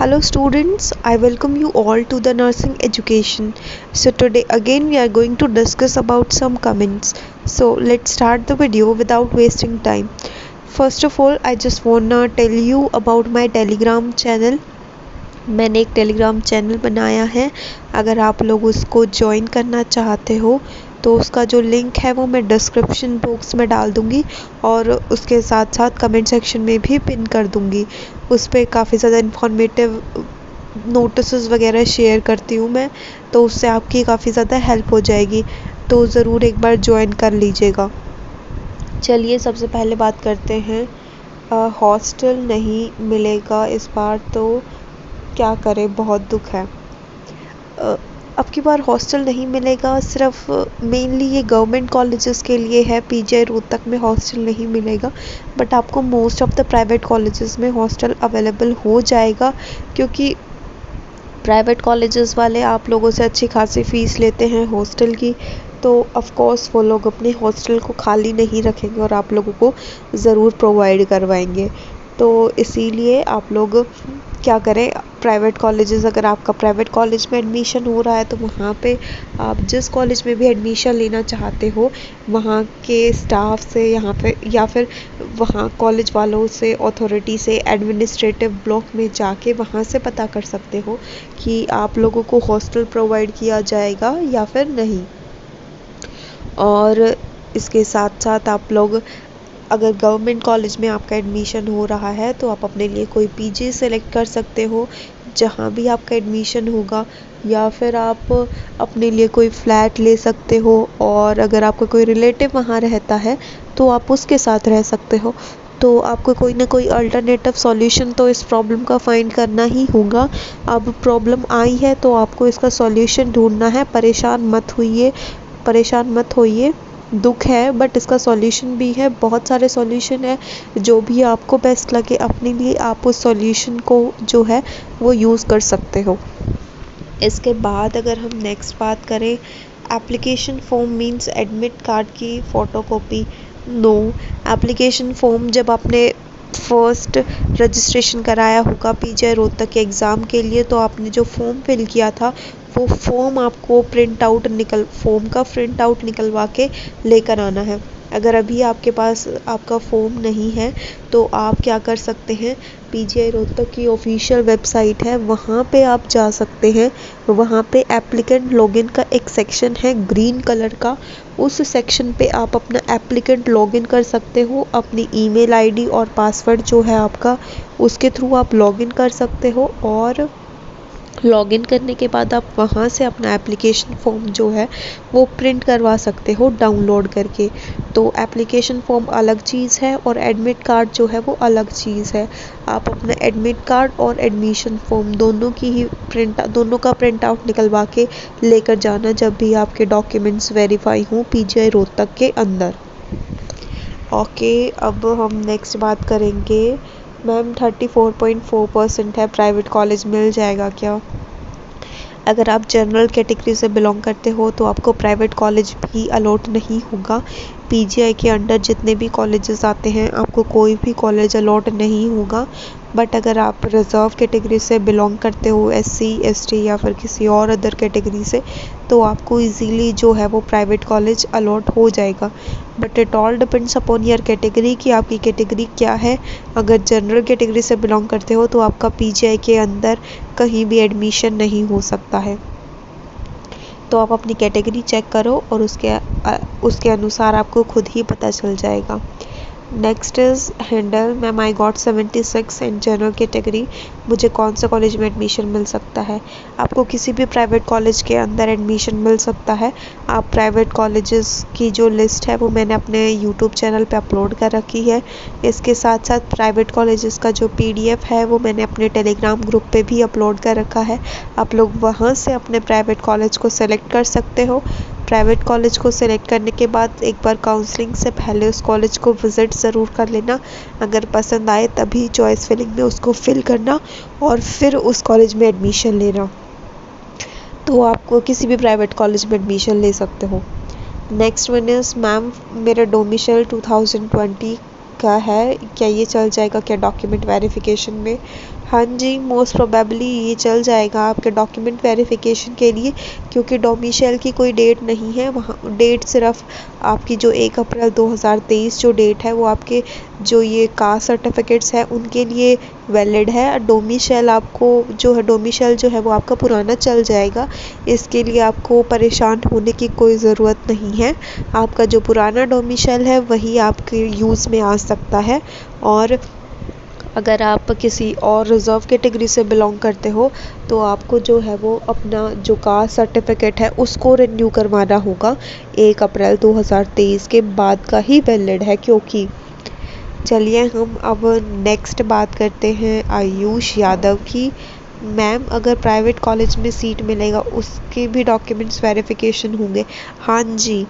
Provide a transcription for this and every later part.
Hello students, I welcome you all to the nursing education. So today again we are going to discuss about some comments. So let's start the video without wasting time. First of all, I just wanna tell you about my Telegram channel. मैंने एक Telegram channel बनाया है। अगर आप लोग उसको join करना चाहते हो तो उसका जो लिंक है वो मैं डिस्क्रिप्शन बॉक्स में डाल दूँगी और उसके साथ साथ कमेंट सेक्शन में भी पिन कर दूँगी। उस पर काफ़ी ज़्यादा इन्फॉर्मेटिव नोटिस वगैरह शेयर करती हूँ मैं, तो उससे आपकी काफ़ी ज़्यादा हेल्प हो जाएगी। तो ज़रूर एक बार ज्वाइन कर लीजिएगा। चलिए सबसे पहले बात करते हैं। हॉस्टल नहीं मिलेगा इस बार, तो क्या करें, बहुत दुख है। अब की बार हॉस्टल नहीं मिलेगा, सिर्फ मेनली ये गवर्नमेंट कॉलेजेस के लिए है। पीजीआई रोहतक में हॉस्टल नहीं मिलेगा, बट आपको most of the private colleges में हॉस्टल अवेलेबल हो जाएगा, क्योंकि प्राइवेट कॉलेजेस वाले आप लोगों से अच्छी खासी फ़ीस लेते हैं हॉस्टल की। तो ऑफ कोर्स वो लोग अपने हॉस्टल को खाली नहीं रखेंगे और आप लोगों को ज़रूर प्रोवाइड करवाएंगे। तो इसीलिए आप लोग क्या करें, प्राइवेट कॉलेजेस, अगर आपका प्राइवेट कॉलेज में एडमिशन हो रहा है तो वहाँ पे आप जिस कॉलेज में भी एडमिशन लेना चाहते हो वहाँ के स्टाफ से यहाँ पे या फिर वहाँ कॉलेज वालों से, अथॉरिटी से, एडमिनिस्ट्रेटिव ब्लॉक में जाके वहाँ से पता कर सकते हो कि आप लोगों को हॉस्टल प्रोवाइड किया जाएगा या फिर नहीं। और इसके साथ साथ आप लोग, अगर गवर्नमेंट कॉलेज में आपका एडमिशन हो रहा है तो आप अपने लिए कोई पीजी सेलेक्ट कर सकते हो जहाँ भी आपका एडमिशन होगा, या फिर आप अपने लिए कोई फ्लैट ले सकते हो। और अगर आपका कोई रिलेटिव वहाँ रहता है तो आप उसके साथ रह सकते हो। तो आपको कोई ना कोई अल्टरनेटिव सॉल्यूशन तो इस प्रॉब्लम का फाइंड करना ही होगा। अब प्रॉब्लम आई है तो आपको इसका सॉल्यूशन ढूंढना है। परेशान मत होइए, दुख है बट इसका सॉल्यूशन भी है। बहुत सारे सॉल्यूशन है, जो भी आपको बेस्ट लगे अपने लिए आप उस सॉल्यूशन को जो है वो यूज़ कर सकते हो। इसके बाद अगर हम नेक्स्ट बात करें, application form means admit card की फ़ोटोकॉपी। नो, एप्लीकेशन फॉर्म जब आपने फर्स्ट रजिस्ट्रेशन कराया होगा पीजीआई रोहतक के एग्ज़ाम के लिए, तो आपने जो फॉर्म फिल किया था वो फॉर्म आपको फॉर्म का प्रिंट आउट निकलवा के लेकर आना है। अगर अभी आपके पास आपका फॉर्म नहीं है तो आप क्या कर सकते हैं, पीजीआई रोहतक की ऑफिशियल वेबसाइट है वहाँ पे आप जा सकते हैं। वहाँ पे एप्लीकेंट लॉगिन का एक सेक्शन है ग्रीन कलर का, उस सेक्शन पे आप अपना एप्लीकेंट लॉगिन कर सकते हो। अपनी ईमेल आईडी और पासवर्ड जो है आपका, उसके थ्रू आप लॉगिन कर सकते हो। और लॉगिन करने के बाद आप वहाँ से अपना एप्लीकेशन फॉर्म जो है वो प्रिंट करवा सकते हो डाउनलोड करके। तो एप्लीकेशन फॉर्म अलग चीज़ है और एडमिट कार्ड जो है वो अलग चीज़ है। आप अपना एडमिट कार्ड और एडमिशन फॉर्म दोनों का प्रिंट आउट निकलवा के लेकर जाना जब भी आपके डॉक्यूमेंट्स वेरीफाई हों पीजीआई रोहतक के अंदर। ओके, अब हम नेक्स्ट बात करेंगे। मैम 34.4% है, प्राइवेट कॉलेज मिल जाएगा क्या? अगर आप जनरल कैटेगरी से बिलोंग करते हो तो आपको प्राइवेट कॉलेज भी अलॉट नहीं होगा। पीजीआई के अंडर जितने भी कॉलेजेस आते हैं आपको कोई भी कॉलेज अलॉट नहीं होगा। बट अगर आप रिज़र्व कैटेगरी से बिलोंग करते हो, एससी, एसटी या फिर किसी और अदर कैटेगरी से, तो आपको इजीली जो है वो प्राइवेट कॉलेज अलॉट हो जाएगा। But it all depends upon your category कि आपकी कैटेगरी क्या है। अगर जनरल कैटेगरी से बिलोंग करते हो तो आपका पीजीआई के अंदर कहीं भी एडमिशन नहीं हो सकता है। तो आप अपनी कैटेगरी चेक करो और उसके अनुसार आपको खुद ही पता चल जाएगा। Next is handle. Ma'am I got 76 in general category, मुझे कौन से कॉलेज में एडमिशन मिल सकता है? आपको किसी भी प्राइवेट कॉलेज के अंदर एडमिशन मिल सकता है। आप प्राइवेट कॉलेजेस की जो लिस्ट है वो मैंने अपने यूट्यूब चैनल पे अपलोड कर रखी है। इसके साथ साथ प्राइवेट कॉलेजेस का जो PDF है वो मैंने अपने टेलीग्राम ग्रुप पे भी अपलोड कर रखा है। आप लोग वहाँ से अपने प्राइवेट कॉलेज को सेलेक्ट कर सकते हो। प्राइवेट कॉलेज को सिलेक्ट करने के बाद एक बार काउंसलिंग से पहले उस कॉलेज को विज़िट ज़रूर कर लेना। अगर पसंद आए तभी चॉइस फिलिंग में उसको फिल करना और फिर उस कॉलेज में एडमिशन लेना। तो आपको किसी भी प्राइवेट कॉलेज में एडमिशन ले सकते हो। नेक्स्ट वन इज़, मैम मेरा डोमिसाइल 2020 का है, क्या ये चल जाएगा क्या डॉक्यूमेंट वेरिफिकेशन में? हाँ जी, मोस्ट प्रोबेबली ये चल जाएगा आपके डॉक्यूमेंट वेरिफिकेशन के लिए, क्योंकि डोमिसाइल की कोई डेट नहीं है वहाँ। डेट सिर्फ आपकी जो 1 अप्रैल 2023 जो डेट है वो आपके जो ये कास्ट सर्टिफिकेट्स है उनके लिए वैलिड है। डोमिसाइल आपको जो है डोमिसाइल जो है वो आपका पुराना चल जाएगा। इसके लिए आपको परेशान होने की कोई ज़रूरत नहीं है। आपका जो पुराना डोमिसाइल है वही आपके यूज़ में आ सकता है। और अगर आप किसी और रिज़र्व कैटेगरी से बिलोंग करते हो तो आपको जो है वो अपना जो कास्ट सर्टिफिकेट है उसको रिन्यू करवाना होगा। 1 अप्रैल 2023 के बाद का ही वैलिड है। क्योंकि चलिए हम अब नेक्स्ट बात करते हैं आयुष यादव की। मैम, अगर प्राइवेट कॉलेज में सीट मिलेगा उसके भी डॉक्यूमेंट्स वेरिफिकेशन होंगे? हाँ जी,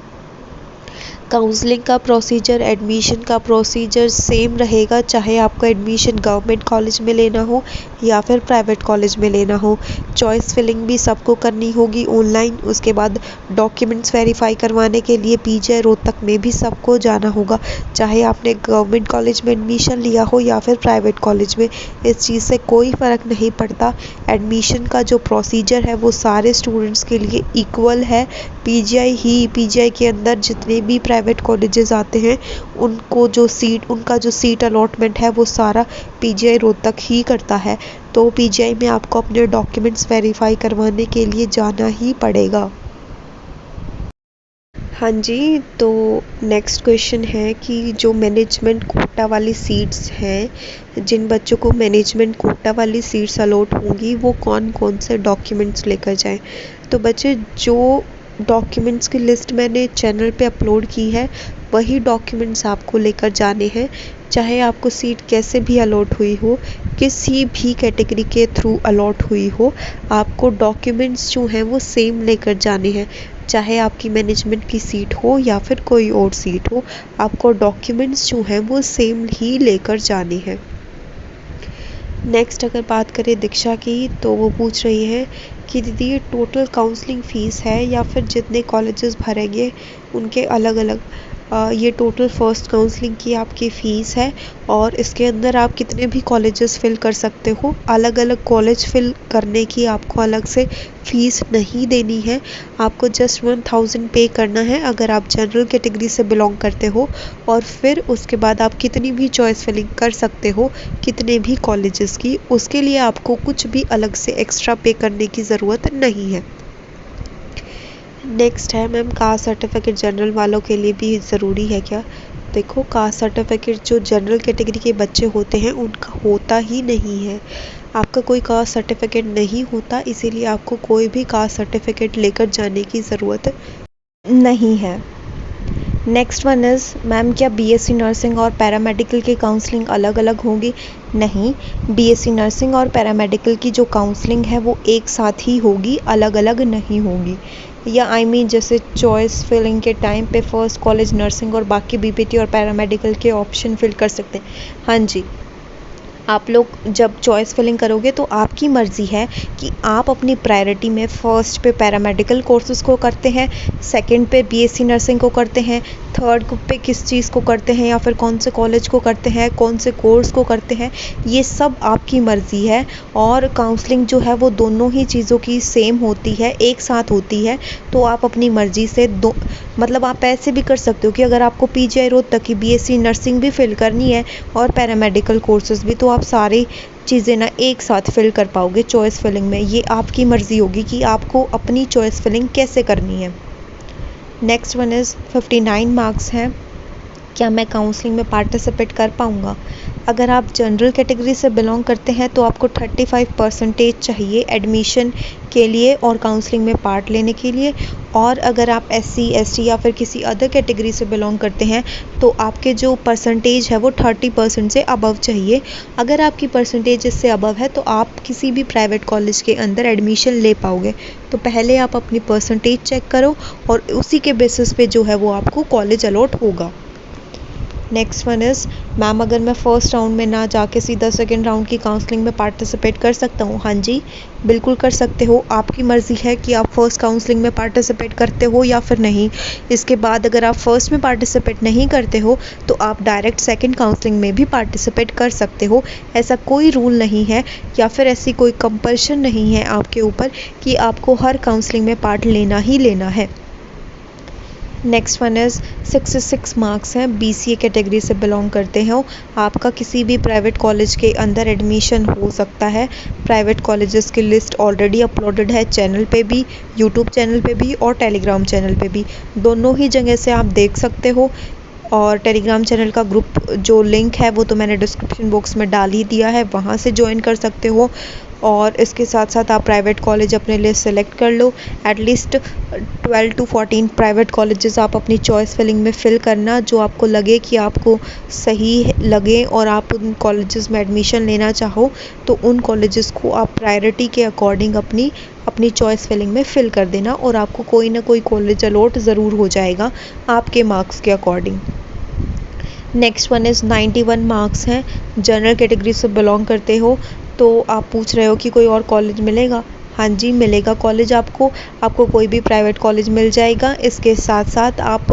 काउंसलिंग का प्रोसीजर, एडमिशन का प्रोसीजर सेम रहेगा, चाहे आपका एडमिशन गवर्नमेंट कॉलेज में लेना हो या फिर प्राइवेट कॉलेज में लेना हो। चॉइस फिलिंग भी सबको करनी होगी ऑनलाइन। उसके बाद डॉक्यूमेंट्स वेरीफाई करवाने के लिए पीजीआई रोहतक में भी सबको जाना होगा, चाहे आपने गवर्नमेंट कॉलेज में एडमिशन लिया हो या फिर प्राइवेट कॉलेज में। इस चीज़ से कोई फ़र्क नहीं पड़ता। एडमिशन का जो प्रोसीजर है वो सारे स्टूडेंट्स के लिए इक्वल है। पीजीआई के अंदर जितने भी प्राइवेट कॉलेजेस आते हैं उनका जो सीट अलॉटमेंट है वो सारा पीजीआई रोहतक ही करता है। तो पीजीआई में आपको अपने डॉक्यूमेंट्स वेरीफाई करवाने के लिए जाना ही पड़ेगा। हाँ जी, तो नेक्स्ट क्वेश्चन है कि जो मैनेजमेंट कोटा वाली सीट्स हैं, जिन बच्चों को मैनेजमेंट कोटा वाली सीट्स अलॉट होंगी वो कौन कौन से डॉक्यूमेंट्स लेकर जाएं। तो बच्चे, जो डॉक्यूमेंट्स की लिस्ट मैंने चैनल पे अपलोड की है वही डॉक्यूमेंट्स आपको लेकर जाने हैं। चाहे आपको सीट कैसे भी अलॉट हुई हो, किसी भी कैटेगरी के थ्रू अलॉट हुई हो, आपको डॉक्यूमेंट्स जो हैं वो सेम लेकर जाने हैं। चाहे आपकी मैनेजमेंट की सीट हो या फिर कोई और सीट हो, आपको डॉक्यूमेंट्स जो हैं वो सेम ही लेकर जाने हैं। नेक्स्ट अगर बात करें दीक्षा की, तो वो पूछ रही है कि दीदी ये टोटल काउंसलिंग फ़ीस है या फिर जितने कॉलेजेस भरेंगे उनके अलग अलग? ये टोटल फर्स्ट काउंसलिंग की आपकी फ़ीस है और इसके अंदर आप कितने भी कॉलेजेस फ़िल कर सकते हो। अलग अलग कॉलेज फ़िल करने की आपको अलग से फ़ीस नहीं देनी है। आपको जस्ट 1000 पे करना है अगर आप जनरल कैटेगरी से बिलोंग करते हो, और फिर उसके बाद आप कितनी भी चॉइस फिलिंग कर सकते हो कितने भी कॉलेजेस की। उसके लिए आपको कुछ भी अलग से एक्स्ट्रा पे करने की ज़रूरत नहीं है। नेक्स्ट है मैम, कास्ट सर्टिफिकेट जनरल वालों के लिए भी ज़रूरी है क्या? देखो, कास्ट सर्टिफिकेट जो जनरल कैटेगरी के बच्चे होते हैं उनका होता ही नहीं है। आपका कोई कास्ट सर्टिफिकेट नहीं होता, इसीलिए आपको कोई भी कास्ट सर्टिफिकेट लेकर जाने की ज़रूरत नहीं है। नेक्स्ट वन इज़ मैम, क्या बीएससी नर्सिंग और पैरामेडिकल की काउंसलिंग अलग अलग होगी? नहीं, बीएससी नर्सिंग और पैरामेडिकल की जो काउंसलिंग है वो एक साथ ही होगी, अलग अलग नहीं होगी। या जैसे चॉइस फिलिंग के टाइम पे फर्स्ट कॉलेज नर्सिंग और बाकी बीपीटी और पैरामेडिकल के ऑप्शन फिल कर सकते हैं। हाँ जी, आप लोग जब चॉइस फिलिंग करोगे तो आपकी मर्ज़ी है कि आप अपनी प्रायोरिटी में फ़र्स्ट पे पैरामेडिकल कोर्सेज़ को करते हैं, सेकंड पे बीएससी नर्सिंग को करते हैं, थर्ड पे किस चीज़ को करते हैं या फिर कौन से कॉलेज को करते हैं, कौन से कोर्स को करते हैं, ये सब आपकी मर्ज़ी है। और काउंसलिंग जो है वो दोनों ही चीज़ों की सेम होती है, एक साथ होती है। तो आप अपनी मर्ज़ी से आप ऐसे भी कर सकते हो कि अगर आपको पीजीआई रोहतक की बीएससी नर्सिंग भी फिल करनी है और पैरामेडिकल कोर्सेज़ भी, तो आप सारी चीज़ें ना एक साथ फिल कर पाओगे चॉइस फिलिंग में। ये आपकी मर्ज़ी होगी कि आपको अपनी चॉइस फिलिंग कैसे करनी है। नेक्स्ट वन इज़ 59 मार्क्स हैं, क्या मैं काउंसलिंग में पार्टिसिपेट कर पाऊँगा? अगर आप जनरल कैटेगरी से बिलोंग करते हैं तो आपको 35% चाहिए एडमिशन के लिए और काउंसलिंग में पार्ट लेने के लिए। और अगर आप एससी, एसटी या फिर किसी अदर कैटेगरी से बिलोंग करते हैं तो आपके जो परसेंटेज है वो 30% से अबव चाहिए। अगर आपकी परसेंटेज इससे अबव है तो आप किसी भी प्राइवेट कॉलेज के अंदर एडमिशन ले पाओगे। तो पहले आप अपनी परसेंटेज चेक करो और उसी के बेसिस पे जो है वो आपको कॉलेज अलॉट होगा। नेक्स्ट वन इज़, मैम अगर मैं फ़र्स्ट राउंड में ना जाके सीधा सेकंड राउंड की काउंसलिंग में पार्टिसिपेट कर सकता हूँ? हाँ जी, बिल्कुल कर सकते हो। आपकी मर्ज़ी है कि आप फ़र्स्ट काउंसलिंग में पार्टिसिपेट करते हो या फिर नहीं। इसके बाद अगर आप फ़र्स्ट में पार्टिसिपेट नहीं करते हो तो आप डायरेक्ट सेकंड काउंसलिंग में भी पार्टिसिपेट कर सकते हो। ऐसा कोई रूल नहीं है या फिर ऐसी कोई कंपल्शन नहीं है आपके ऊपर कि आपको हर काउंसलिंग में पार्ट लेना ही लेना है। नेक्स्ट वन इज़ 66 मार्क्स हैं, BCA कैटेगरी से बिलोंग करते हो। आपका किसी भी प्राइवेट कॉलेज के अंदर एडमिशन हो सकता है। प्राइवेट कॉलेजेस की लिस्ट ऑलरेडी अपलोडेड है चैनल पे भी, यूट्यूब चैनल पे भी और टेलीग्राम चैनल पे भी। दोनों ही जगह से आप देख सकते हो। और टेलीग्राम चैनल का ग्रुप जो लिंक है वो तो मैंने डिस्क्रिप्शन बॉक्स में डाल ही दिया है, वहाँ से ज्वाइन कर सकते हो। और इसके साथ साथ आप प्राइवेट कॉलेज अपने लिए सेलेक्ट कर लो। एटलीस्ट 12 to 14 प्राइवेट कॉलेजेस आप अपनी चॉइस फिलिंग में फ़िल करना, जो आपको लगे कि आपको सही लगे और आप उन कॉलेजेस में एडमिशन लेना चाहो तो उन कॉलेजेस को आप प्रायोरिटी के अकॉर्डिंग अपनी चॉइस फिलिंग में फ़िल कर देना और आपको कोई ना कोई कॉलेज अलॉट ज़रूर हो जाएगा आपके मार्क्स के according. Next one is 91 marks हैं, जनरल कैटेगरी से बिलोंग करते हो। तो आप पूछ रहे हो कि कोई और कॉलेज मिलेगा? हाँ जी, मिलेगा कॉलेज आपको कोई भी प्राइवेट कॉलेज मिल जाएगा। इसके साथ साथ आप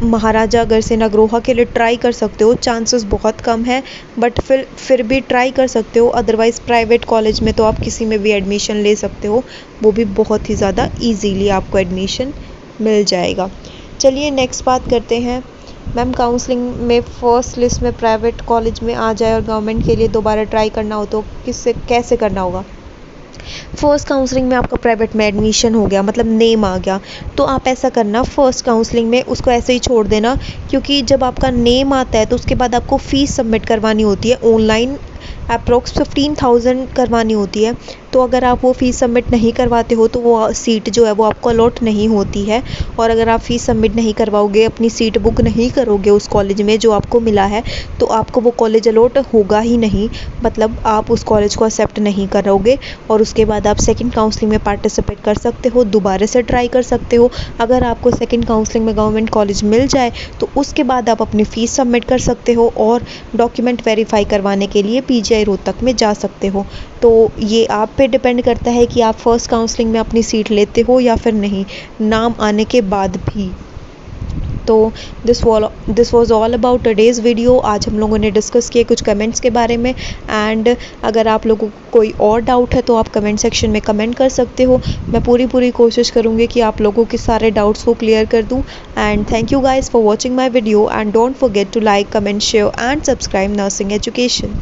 महाराजा अग्रसेन अग्रोहा के लिए ट्राई कर सकते हो। चांसेस बहुत कम है बट फिर भी ट्राई कर सकते हो। अदरवाइज़ प्राइवेट कॉलेज में तो आप किसी में भी एडमिशन ले सकते हो, वो भी बहुत ही ज़्यादा ईजीली आपको एडमिशन मिल जाएगा। चलिए नेक्स्ट बात करते हैं। मैम काउंसलिंग में फ़र्स्ट लिस्ट में प्राइवेट कॉलेज में आ जाए और गवर्नमेंट के लिए दोबारा ट्राई करना हो तो कैसे करना होगा? फ़र्स्ट काउंसलिंग में आपका प्राइवेट में एडमिशन हो गया, मतलब नेम आ गया, तो आप ऐसा करना फ़र्स्ट काउंसलिंग में उसको ऐसे ही छोड़ देना, क्योंकि जब आपका नेम आता है तो उसके बाद आपको फ़ीस सबमिट करवानी होती है ऑनलाइन। अप्रोक्स 15,000 करवानी होती है। तो अगर आप वो फ़ीस सबमिट नहीं करवाते हो तो वो सीट जो है वो आपको अलॉट नहीं होती है। और अगर आप फ़ीस सबमिट नहीं करवाओगे, अपनी सीट बुक नहीं करोगे उस कॉलेज में जो आपको मिला है, तो आपको वो कॉलेज अलॉट होगा ही नहीं, मतलब आप उस कॉलेज को एक्सेप्ट नहीं करोगे। और उसके बाद आप सेकंड काउंसलिंग में पार्टिसिपेट कर सकते हो, दोबारा से ट्राई कर सकते हो। अगर आपको सेकंड काउंसलिंग में गवर्नमेंट कॉलेज मिल जाए तो उसके बाद आप अपनी फ़ीस सबमिट कर सकते हो और डॉक्यूमेंट वेरीफाई करवाने के लिए PGI रोहतक में जा सकते हो। तो ये आप पे डिपेंड करता है कि आप फर्स्ट काउंसलिंग में अपनी सीट लेते हो या फिर नहीं, नाम आने के बाद भी। तो this was all about today's video. आज हम लोगों ने डिस्कस किए कुछ कमेंट्स के बारे में। एंड अगर आप लोगों को कोई और डाउट है तो आप कमेंट सेक्शन में कमेंट कर सकते हो। मैं पूरी कोशिश करूँगी कि आप लोगों के सारे डाउट्स को क्लियर कर दूँ। And thank you guys for watching my video and don't forget to like, comment, share and subscribe nursing education.